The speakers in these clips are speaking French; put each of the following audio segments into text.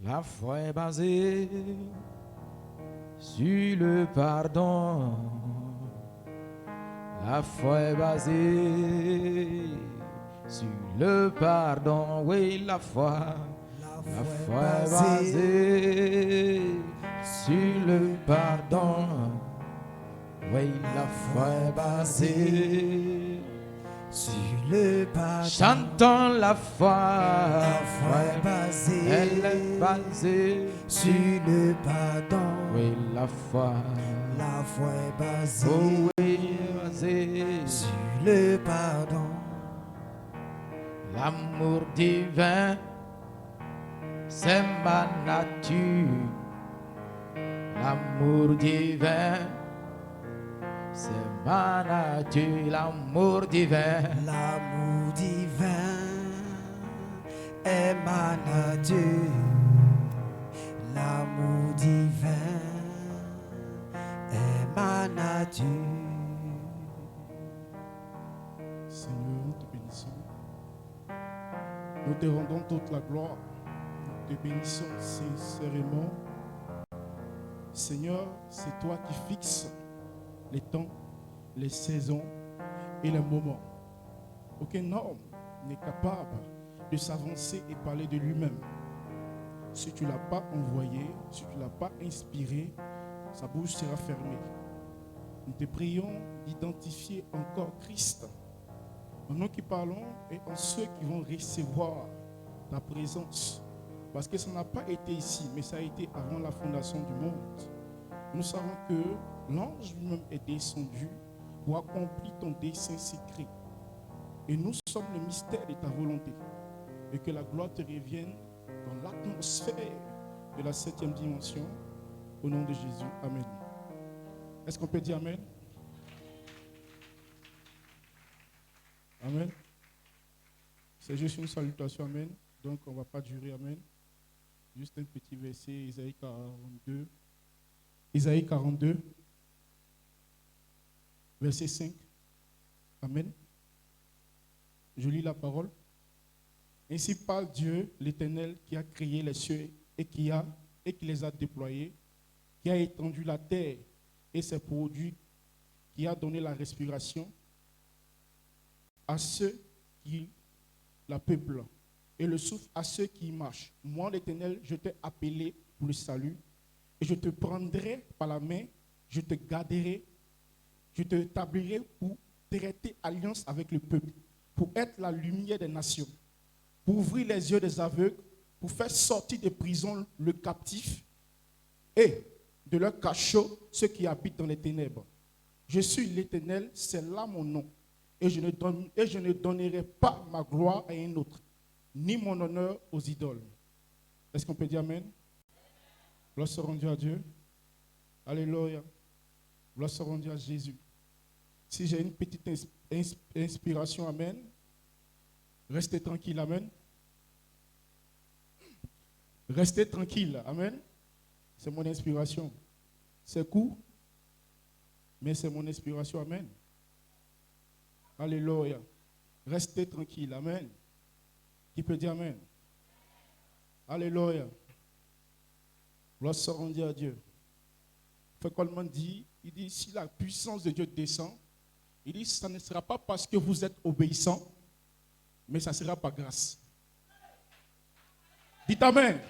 La foi est basée sur le pardon. La foi est basée sur le pardon. Oui, la foi est basée sur le pardon. Oui, la foi est basée sur le pardon. Chantons la foi. La foi est basée. Elle est basée sur le pardon. Oui, la foi. La foi est basée. Oh oui, basée sur le pardon. L'amour divin, c'est ma nature. L'amour divin, c'est ma nature. L'amour divin. L'amour divin est ma nature. L'amour divin est ma nature. Seigneur, nous te bénissons. Nous te rendons toute la gloire. Nous te bénissons sincèrement. Seigneur, c'est toi qui fixes les temps, les saisons et les moments. Aucun homme n'est capable de s'avancer et parler de lui-même. Si tu ne l'as pas envoyé, si tu ne l'as pas inspiré, sa bouche sera fermée. Nous te prions d'identifier encore Christ en nous qui parlons et en ceux qui vont recevoir ta présence. Parce que ça n'a pas été ici, mais ça a été avant la fondation du monde. Nous savons que l'ange lui-même est descendu pour accomplir ton dessein secret. Et nous sommes le mystère de ta volonté. Et que la gloire te revienne dans l'atmosphère de la 7e dimension. Au nom de Jésus. Amen. Est-ce qu'on peut dire Amen? Amen. C'est juste une salutation. Amen. Donc on ne va pas durer. Amen. Juste un petit verset, Isaïe 42. Isaïe 42, verset 5. Amen. Je lis la parole. Ainsi parle Dieu, l'Éternel, qui a créé les cieux et qui les a déployés, qui a étendu la terre et ses produits, qui a donné la respiration à ceux qui la peuplent et le souffle à ceux qui y marchent. Moi, l'Éternel, je t'ai appelé pour le salut et je te prendrai par la main, je te garderai, je te établirai pour traiter alliance avec le peuple, pour être la lumière des nations, pour ouvrir les yeux des aveugles, pour faire sortir des prisons le captif et de leur cachot ceux qui habitent dans les ténèbres. Je suis l'Éternel, c'est là mon nom. Et je ne donnerai pas ma gloire à un autre, ni mon honneur aux idoles. Est-ce qu'on peut dire Amen? Gloire soit rendue à Dieu. Alléluia. Gloire soit rendue à Jésus. Si j'ai une petite inspiration, Amen. Restez tranquille, Amen. Restez tranquille, Amen. C'est mon inspiration. C'est court, mais c'est mon inspiration, Amen. Alléluia. Restez tranquille, Amen. Qui peut dire Amen? Alléluia. Gloire soit rendue à Dieu. Frère Coleman dit, il dit, si la puissance de Dieu descend, il dit, ça ne sera pas parce que vous êtes obéissant, mais ça sera par grâce. Dites Amen.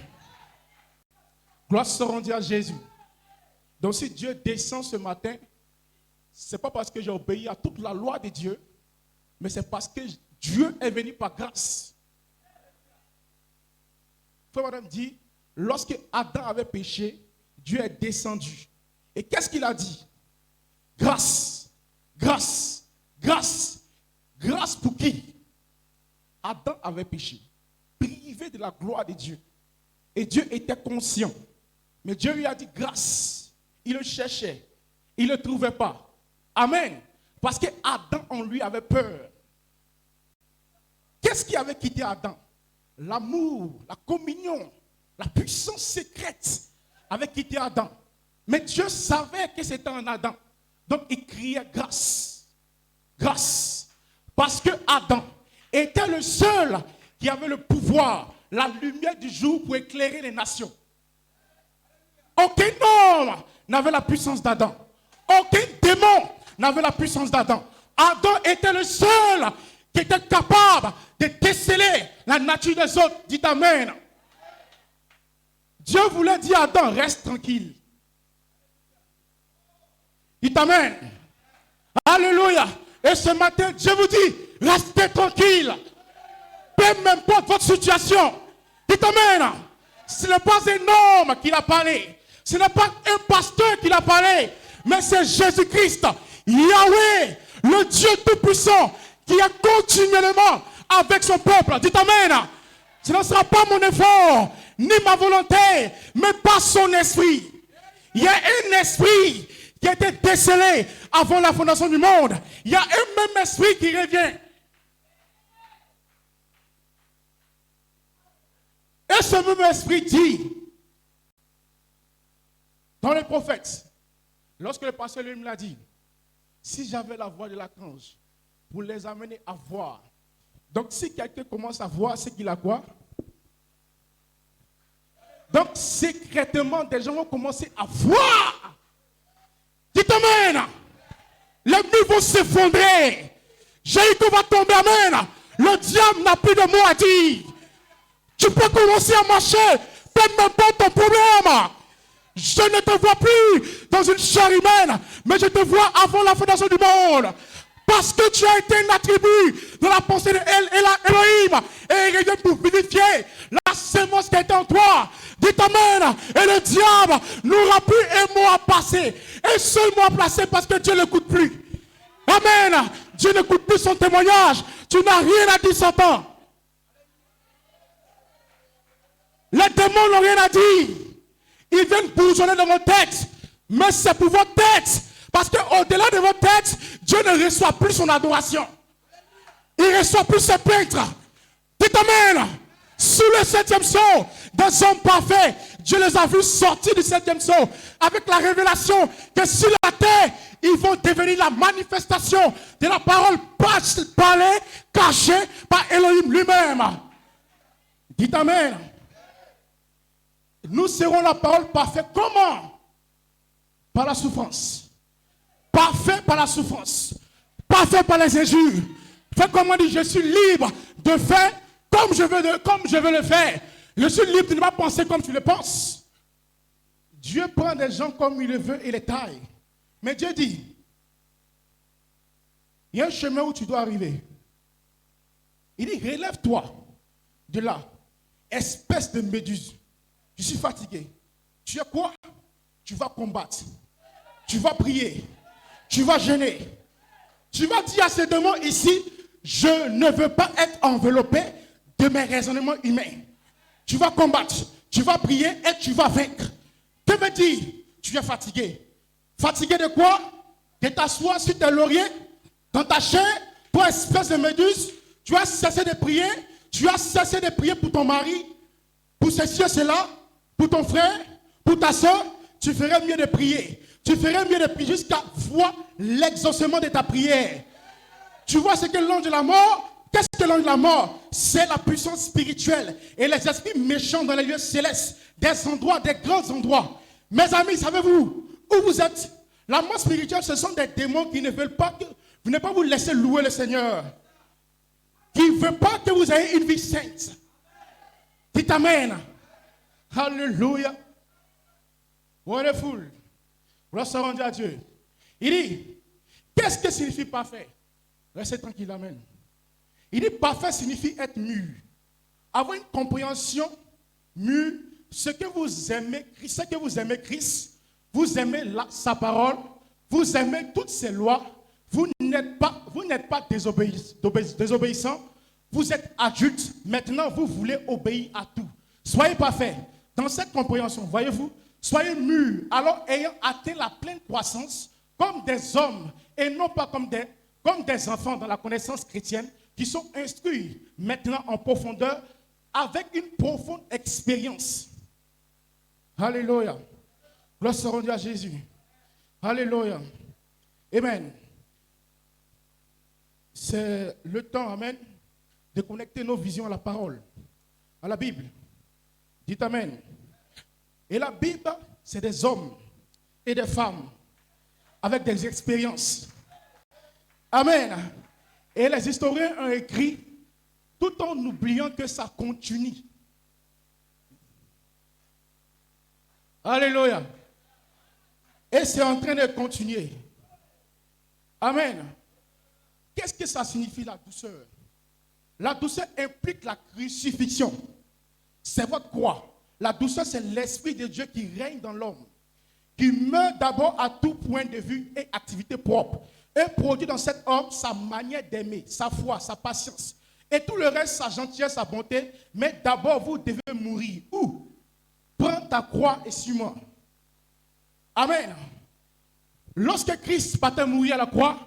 Gloire soit rendue à Jésus. Donc si Dieu descend ce matin, ce n'est pas parce que j'ai obéi à toute la loi de Dieu, mais c'est parce que Dieu est venu par grâce. Frère Madame dit, lorsque Adam avait péché, Dieu est descendu. Et qu'est-ce qu'il a dit? Grâce, grâce, grâce. Grâce pour qui? Adam avait péché, privé de la gloire de Dieu. Et Dieu était conscient. Mais Dieu lui a dit grâce. Il le cherchait. Il ne le trouvait pas. Amen. Parce que Adam en lui avait peur. Qu'est-ce qui avait quitté Adam? L'amour, la communion, la puissance secrète avait quitté Adam. Mais Dieu savait que c'était en Adam. Donc il criait grâce. Grâce. Parce que Adam était le seul qui avait le pouvoir la lumière du jour pour éclairer les nations. Aucun homme n'avait la puissance d'Adam. Aucun démon n'avait la puissance d'Adam. Adam était le seul qui était capable de déceler la nature des autres. Dites Amen. Dieu voulait dire à Adam, reste tranquille. Dites Amen. Alléluia. Et ce matin, Dieu vous dit, restez tranquille. Peu importe votre situation. Dites Amen. Ce n'est pas un homme qui l'a parlé. Ce n'est pas un pasteur qui l'a parlé. Mais c'est Jésus-Christ, Yahweh, le Dieu Tout-Puissant, qui est continuellement avec son peuple. Dites Amen. Ce ne sera pas mon effort, ni ma volonté, mais par son esprit. Il y a un esprit qui a été décelé avant la fondation du monde. Il y a un même esprit qui revient. Et ce même esprit dit, dans les prophètes, lorsque le pasteur lui me l'a dit, si j'avais la voix de l'archange pour les amener à voir. Donc si quelqu'un commence à voir, c'est qu'il a quoi? Donc secrètement, des gens vont commencer à voir. Dites Amen. Les murs vont s'effondrer. Jéricho va tomber, Amen. Le diable n'a plus de mots à dire. Tu peux commencer à marcher, peu importe ton problème. Je ne te vois plus dans une chair humaine, mais je te vois avant la fondation du monde. Parce que tu as été un attribut de la pensée de Elohim. Et il vient pour vivifier la sémence qui est en toi. Dites Amen. Et le diable n'aura plus un mot à passer. Un seul mot à placer parce que Dieu ne l'écoute plus. Amen. Dieu n'écoute plus son témoignage. Tu n'as rien à dire, Satan. Les démons n'ont rien à dire. Ils viennent bourgeonner dans vos têtes. Mais c'est pour votre tête. Parce qu'au-delà de votre tête, Dieu ne reçoit plus son adoration. Il ne reçoit plus ses peintres. Dites Amen. Sous le 7e sceau, des hommes parfaits, Dieu les a vus sortir du 7e sceau avec la révélation que sur la terre, ils vont devenir la manifestation de la parole parlée, cachée par Elohim lui-même. Dites Amen. Nous serons la parole parfaite. Comment? Par la souffrance. Parfait par la souffrance. Parfait par les injures. Fait comment dire, je suis libre de faire comme je veux le faire. Je suis libre de ne pas penser comme tu le penses. Dieu prend des gens comme il le veut et les taille. Mais Dieu dit, il y a un chemin où tu dois arriver. Il dit, relève-toi de là, espèce de méduse. Je suis fatigué. Tu es quoi? Tu vas combattre. Tu vas prier. Tu vas jeûner. Tu vas dire à ces démons ici, je ne veux pas être enveloppé de mes raisonnements humains. Tu vas combattre. Tu vas prier et tu vas vaincre. Que veut dire? Tu es fatigué. Fatigué de quoi? De t'asseoir sur tes lauriers, dans ta chair, toi espèce de méduse. Tu as cessé de prier. Tu as cessé de prier pour ton mari, pour ceci et cela, pour ton frère, pour ta soeur. Tu ferais mieux de prier. Tu ferais mieux de prier jusqu'à voir l'exaucement de ta prière. Tu vois ce que l'ange de la mort? Qu'est-ce que l'ange de la mort? C'est la puissance spirituelle et les esprits méchants dans les lieux célestes, des endroits, des grands endroits. Mes amis, savez-vous où vous êtes? La mort spirituelle, ce sont des démons qui ne veulent pas que vous ne pas vous laisser louer le Seigneur. Qui ne veulent pas que vous ayez une vie sainte. Dites Amen. Alléluia. Wonderful. Gloire soit rendue à Dieu. Il dit, qu'est-ce que signifie parfait? Restez tranquille, amen. Il dit, parfait signifie être mûr. Avoir une compréhension mûre, ce que vous aimez Christ, vous aimez sa parole, vous aimez toutes ses lois, vous n'êtes pas désobéissant, vous êtes adulte, maintenant vous voulez obéir à tout. Soyez parfaits. Dans cette compréhension, voyez-vous, soyez mûrs, alors ayant atteint la pleine croissance, comme des hommes, et non pas comme des enfants dans la connaissance chrétienne, qui sont instruits maintenant en profondeur, avec une profonde expérience. Alléluia. Gloire soit rendue à Jésus. Alléluia. Amen. C'est le temps, amen, de connecter nos visions à la parole. à la Bible. Dites Amen. Et la Bible, c'est des hommes et des femmes avec des expériences. Amen. Et les historiens ont écrit tout en oubliant que ça continue. Alléluia. Et c'est en train de continuer. Amen. Qu'est-ce que ça signifie la douceur? La douceur implique la crucifixion. C'est votre croix. La douceur, c'est l'Esprit de Dieu qui règne dans l'homme, qui meurt d'abord à tout point de vue et activité propre, et produit dans cet homme sa manière d'aimer, sa foi, sa patience, et tout le reste, sa gentillesse, sa bonté. Mais d'abord, vous devez mourir. Où? Prends ta croix et suis-moi. Amen. Lorsque Christ partait mourir à la croix,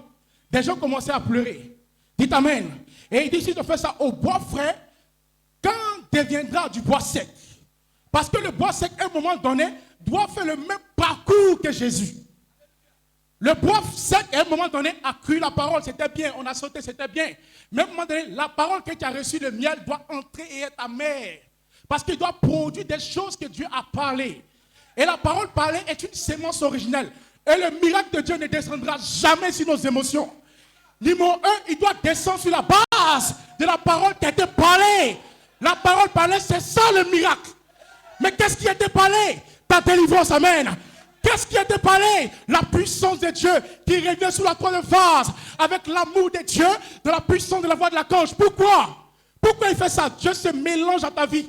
des gens commençaient à pleurer. Dites Amen. Et il dit, si tu fais ça au bois frais, quand deviendra du bois sec? Parce que le bois sec, à un moment donné, doit faire le même parcours que Jésus. Le bois sec, à un moment donné, a cru la parole, c'était bien, on a sauté, c'était bien. Mais à un moment donné, la parole que tu as reçue, le miel, doit entrer et être amère. Parce qu'il doit produire des choses que Dieu a parlé. Et la parole parlée est une sémence originelle. Et le miracle de Dieu ne descendra jamais sur nos émotions. Numéro 1, il doit descendre sur la base de la parole qui a été parlée. La parole parlée, c'est ça le miracle. Mais qu'est-ce qui a été parlé? Ta délivrance, amen. Qu'est-ce qui a été parlé? La puissance de Dieu qui revient sous la troisième phase avec l'amour de Dieu, de la puissance de la voix de l'archange. Pourquoi? Pourquoi il fait ça? Dieu se mélange à ta vie.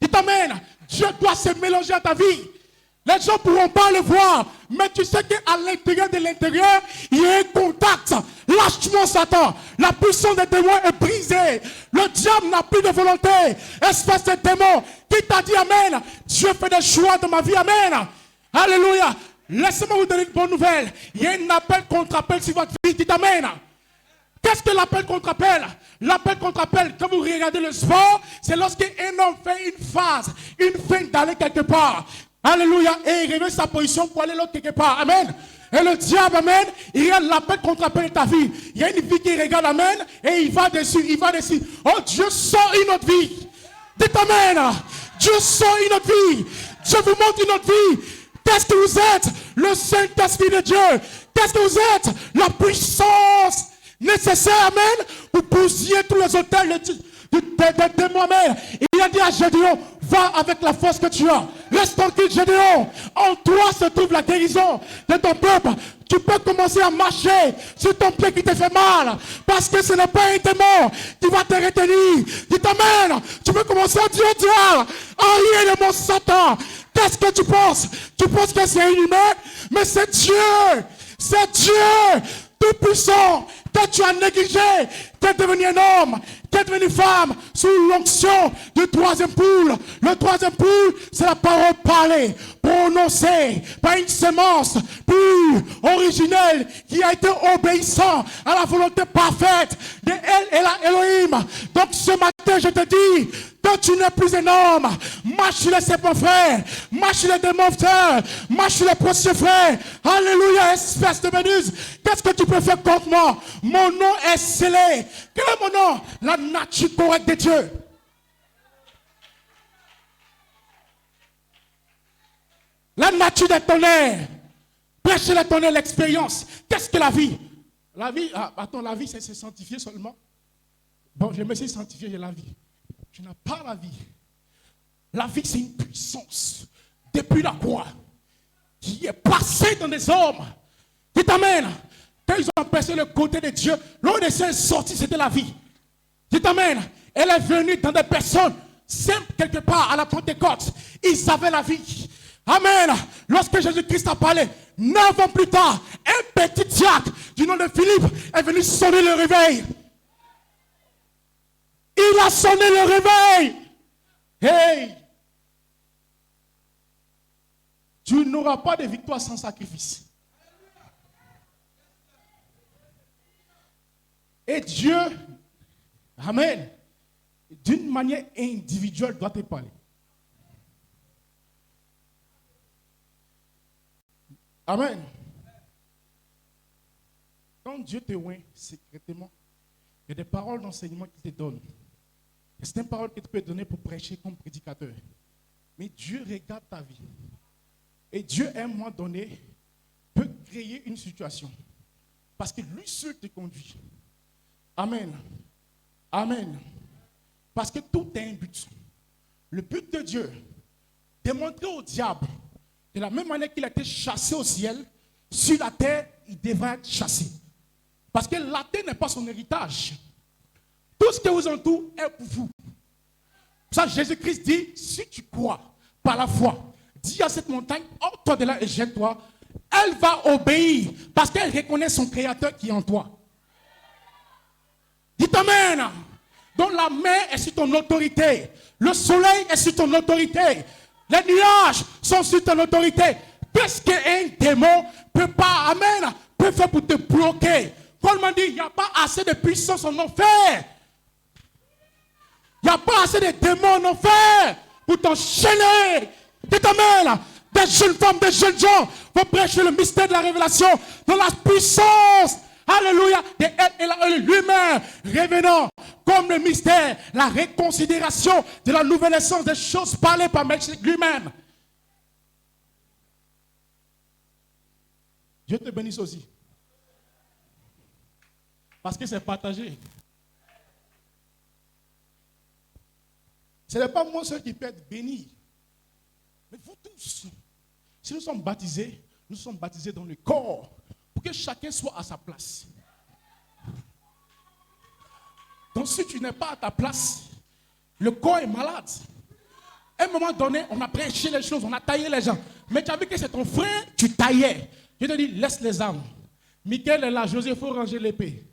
Dites amen. Dieu doit se mélanger à ta vie. Les gens ne pourront pas le voir, mais tu sais qu'à l'intérieur de l'intérieur, il y a un contact. Lâche-moi Satan. La puissance des démons est brisée. Le diable n'a plus de volonté. Espèce de démon qui t'a dit amen. Dieu fait des choix dans ma vie, amen. Alléluia. Laissez-moi vous donner une bonne nouvelle. Il y a un appel contre appel sur votre vie. Dites amen. Qu'est-ce que l'appel contre appel? L'appel contre appel, quand vous regardez le sport, c'est lorsqu'un homme fait une phase, une feinte d'aller quelque part. Alléluia. Et il réveille sa position pour aller l'autre quelque part. Amen. Et le diable, amen, il y a l'appel contre appel de ta vie. Il y a une vie qui regarde, amen, et il va dessus, il va dessus. Oh, Dieu sort une autre vie. Dites amen. Dieu sort une autre vie. Dieu vous montre une autre vie. Qu'est-ce que vous êtes? Le Saint-Esprit de Dieu. Qu'est-ce que vous êtes? La puissance nécessaire, amen, pour bousiller tous les hôtels de démons, amen. Il a dit à Gédéon, va avec la force que tu as. Reste tranquille, Gédéon. En toi se trouve la guérison de ton peuple. Tu peux commencer à marcher sur ton pied qui te fait mal. Parce que ce n'est pas un démon qui va te retenir. Dis amen. Tu peux commencer à dire au diable, arrière de mon Satan. Qu'est-ce que tu penses? Tu penses que c'est un humain? Mais c'est Dieu. C'est Dieu tout puissant que tu as négligé, qui est devenu un homme, qui est devenu femme, sous l'onction du troisième poule. Le troisième poule, c'est la parole parlée, prononcée par une sémence pure, originelle, qui a été obéissant à la volonté parfaite de El et la Elohim. Donc ce matin, je te dis, que tu n'es plus un homme, marche sur les serpents frères, marche sur les démons frères, marche sur les précieux frères. Alléluia, espèce de Vénus. Qu'est-ce que tu peux faire contre moi? Mon nom est scellé. Quel est mon nom? La nature correcte de Dieu. La nature des tonnerres. Prêchez les tonnerres, l'expérience. Qu'est-ce que la vie? La vie, la vie c'est se sanctifier seulement. Bon, je me suis sanctifié, j'ai la vie. Tu n'as pas la vie. La vie, c'est une puissance depuis la croix qui est passée dans des hommes. Dites amen. Quand ils ont percé le côté de Dieu, l'un des saints est sorti, c'était la vie. Dites amen. Elle est venue dans des personnes simples quelque part à la Pentecôte. Ils avaient la vie. Amen. Lorsque Jésus-Christ a parlé, 9 ans plus tard, un petit diacre du nom de Philippe est venu sonner le réveil. Il a sonné le réveil. Hey! Tu n'auras pas de victoire sans sacrifice. Et Dieu, amen, d'une manière individuelle doit te parler. Amen. Quand Dieu te oint secrètement, il y a des paroles d'enseignement qu'il te donne. C'est une parole que tu peux donner pour prêcher comme prédicateur. Mais Dieu regarde ta vie. Et Dieu, à un moment donné, peut créer une situation. Parce que lui seul te conduit. Amen. Amen. Parce que tout a un but. Le but de Dieu, démontrer au diable, de la même manière qu'il a été chassé au ciel, sur la terre, il devra être chassé. Parce que la terre n'est pas son héritage. Tout ce que vous entoure est pour vous. Pour ça, Jésus-Christ dit, si tu crois par la foi, dis à cette montagne, ôte-toi de là et jette-toi, elle va obéir parce qu'elle reconnaît son Créateur qui est en toi. Dites Amen. Donc la mer est sur ton autorité. Le soleil est sur ton autorité. Les nuages sont sur ton autorité. Qu'est-ce qu'un démon peut pas, Amen, peut faire pour te bloquer? Paul m'a dit, il n'y a pas assez de puissance en enfer. Il n'y a pas assez de démons en enfer pour t'enchaîner. Dites Amen. Des jeunes femmes, des jeunes gens vont prêcher le mystère de la révélation dans la puissance. Alléluia. De elle et lui-même revenant comme le mystère, la réconsidération de la nouvelle naissance des choses parlées par Melchizedek lui-même. Dieu te bénisse aussi. Parce que c'est partagé. Ce n'est pas moi seul qui peut être béni. Mais vous tous, si nous sommes baptisés dans le corps, pour que chacun soit à sa place. Donc si tu n'es pas à ta place, le corps est malade. À un moment donné, on a prêché les choses, on a taillé les gens. Mais tu as vu que c'est ton frère, tu taillais. Je te dis, laisse les armes. Michael est là, José, il faut ranger l'épée.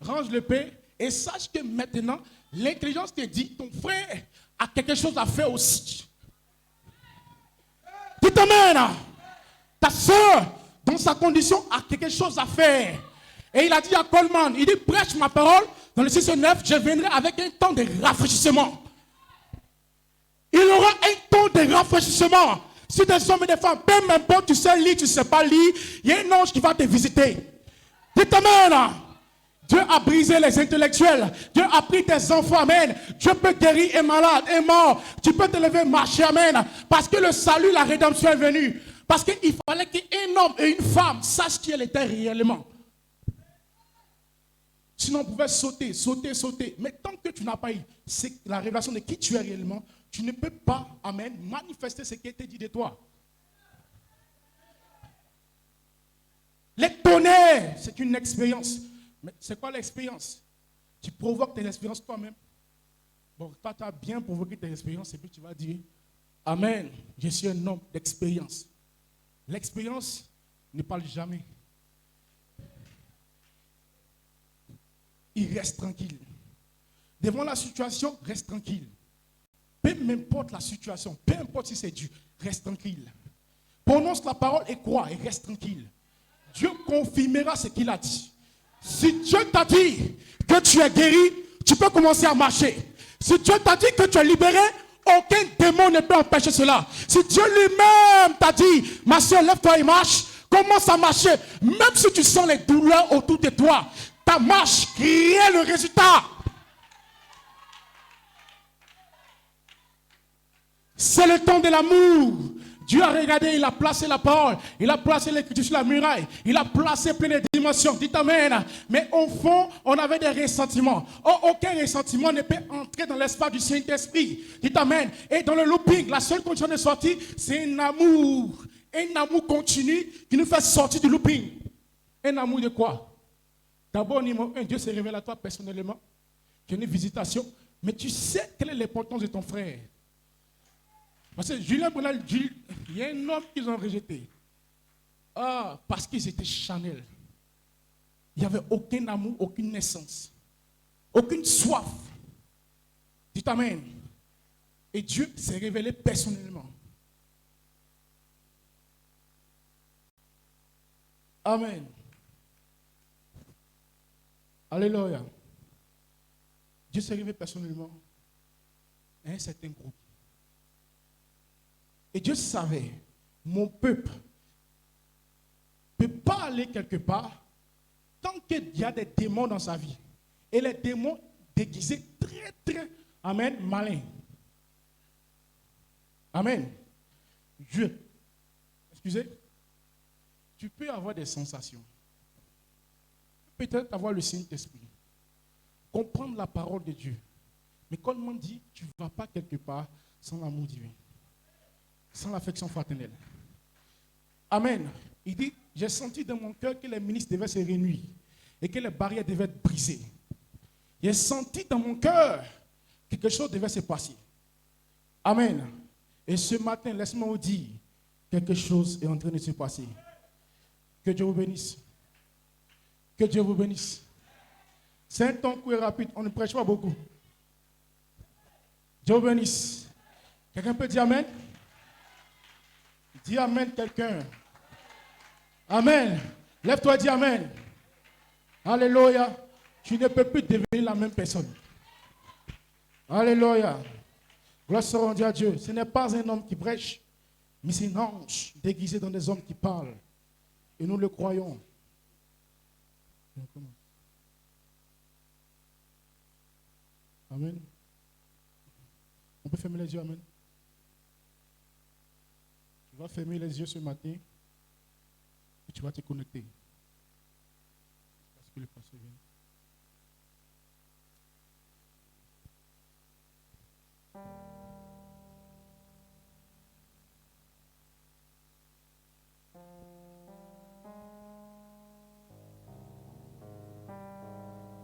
Range l'épée et sache que maintenant, l'intelligence te dit, ton frère a quelque chose à faire aussi. Dites Amen. Ta soeur, dans sa condition, a quelque chose à faire. Et il a dit à Coleman, il dit, prêche ma parole, dans le 6 et 9, je viendrai avec un temps de rafraîchissement. Il aura un temps de rafraîchissement. Si des hommes et des femmes, peu importe, tu sais lire, tu ne sais pas lire, il y a un ange qui va te visiter. Dites Amen. Dieu a brisé les intellectuels. Dieu a pris tes enfants. Amen. Dieu peut guérir un malade, un mort. Tu peux te lever, marcher. Amen. Parce que le salut, la rédemption est venue. Parce qu'il fallait qu'un homme et une femme sachent qui elle était réellement. Sinon, on pouvait sauter, sauter, sauter. Mais tant que tu n'as pas eu la révélation de qui tu es réellement, tu ne peux pas, amen, manifester ce qui a été dit de toi. Les tonnerres, c'est une expérience. Mais c'est quoi l'expérience? Tu provoques tes expériences toi-même. Bon, toi, tu as bien provoqué tes expériences et puis tu vas dire, amen, je suis un homme d'expérience. L'expérience ne parle jamais. Il reste tranquille. Devant la situation, reste tranquille. Peu importe la situation, peu importe si c'est Dieu, reste tranquille. Prononce la parole et crois et reste tranquille. Dieu confirmera ce qu'il a dit. Si Dieu t'a dit que tu es guéri, tu peux commencer à marcher. Si Dieu t'a dit que tu es libéré, aucun démon ne peut empêcher cela. Si Dieu lui-même t'a dit, ma soeur, lève-toi et marche, commence à marcher. Même si tu sens les douleurs autour de toi, ta marche crée le résultat. C'est le temps de l'amour. Dieu a regardé, il a placé la parole, il a placé l'écriture sur la muraille, il a placé plein de dimensions. Dites Amen. Mais au fond, on avait des ressentiments. Aucun ressentiment ne peut entrer dans l'espace du Saint-Esprit. Dites Amen. Et dans le looping, la seule condition de sortie, c'est un amour. Un amour continu qui nous fait sortir du looping. Un amour de quoi? D'abord, numéro 1, Dieu se révèle à toi personnellement. Tu as une visitation. Mais tu sais quelle est l'importance de ton frère. Parce que Julien Brunel dit, il y a un homme qu'ils ont rejeté. Ah, parce qu'ils étaient charnels. Il n'y avait aucun amour, aucune naissance. Aucune soif. Dites Amen. Et Dieu s'est révélé personnellement. Amen. Alléluia. Dieu s'est révélé personnellement à un certain groupe. Et Dieu savait, mon peuple ne peut pas aller quelque part tant qu'il y a des démons dans sa vie. Et les démons déguisés très, très Amen, malin. Amen. Dieu. Excusez. Tu peux avoir des sensations. Peut-être avoir le Saint-Esprit. Comprendre la parole de Dieu. Mais comme on dit, tu ne vas pas quelque part sans l'amour divin. Sans l'affection fraternelle. Amen. Il dit, j'ai senti dans mon cœur que les ministres devaient se réunir et que les barrières devaient être brisées. J'ai senti dans mon cœur que quelque chose devait se passer. Amen. Et ce matin, laisse-moi vous dire, quelque chose est en train de se passer. Que Dieu vous bénisse. Que Dieu vous bénisse. C'est un temps court et rapide, on ne prêche pas beaucoup. Dieu vous bénisse. Quelqu'un peut dire Amen? Dis Amen quelqu'un. Amen. Lève-toi et dis Amen. Alléluia. Tu ne peux plus devenir la même personne. Alléluia. Gloire soit rendue à Dieu. Ce n'est pas un homme qui prêche, mais c'est un ange déguisé dans des hommes qui parlent. Et nous le croyons. Amen. On peut fermer les yeux, Amen. Tu vas fermer les yeux ce matin et tu vas te connecter. Parce que le pasteur vient.